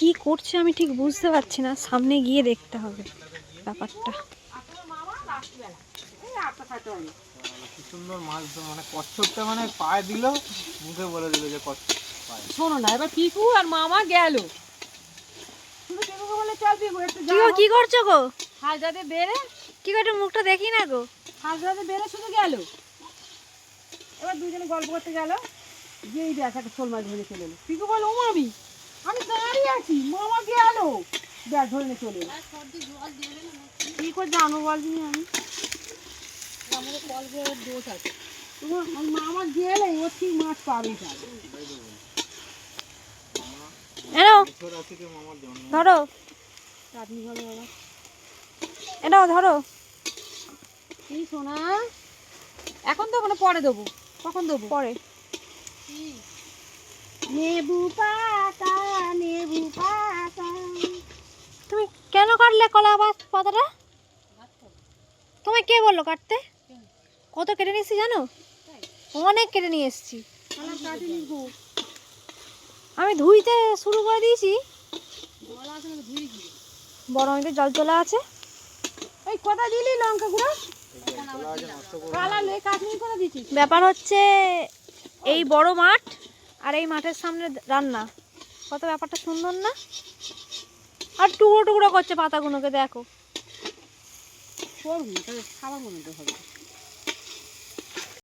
কি করছে আমি ঠিক বুঝতে পারছি না, সামনে গিয়ে দেখতে হবে ব্যাপারটা। কি সুন্দর মাছ, মানে কচ্ছপটা মানে পায়ে দিল, মুখে বলে দিল যে কচ্ছপ পায়ে। শোনো না, এবার পিকু আর মামা গেল। শুধু পিকুকে বলে চল পিকু একটু কি করছো গো? হাজরাতে বেড়ে, কি করে মুখটা দেখি না গো। হাজরাতে বেড়ে শুধু গেল। এবার দুজনে গল্প করতে গেল, যেই দেখ একটা শোল মাছ ধরে চলে এলো। পিকু বল, ও মামি আমি দাঁড়িয়ে আছি, মামা গেল, দেখ ধরে নিয়ে চলে এলো। কি করে জানো বলবি আমি, আমাদের কল দিয়ে দোষ আছে। তোমার মামা গেলে ও ঠিক মাছ পাবেই পাবে। ধরো, চাটনি ভালো বাবা। এটাও ধরো। কি সোনা, এখন দেবো না পরে দেবো? কখন দেবো? পরে। নেবু পাতা, নেবু পাতা। তুমি কেন কাটলে কলা পাতাটা? তোমায় কে বললো কাটতে? কত কেটে নিয়ে এসছি জানো? অনেক কেটে নিয়ে এসছি। আমি ধুইতে শুরু করে দিয়েছি। বড় অনেক জল তোলা আছে। এই কথা দিলি লঙ্কা গুঁড়ো, কালালে কাটনি করে দিচ্ছিস। ব্যাপার হচ্ছে এই বড় মাঠ আর এই মাঠের সামনে রান্না, কত ব্যাপারটা সুন্দর না? আর টুকরো টুকরো করছে পাতাগুলোকে, দেখো। করবো না, খাবার মনে হবে।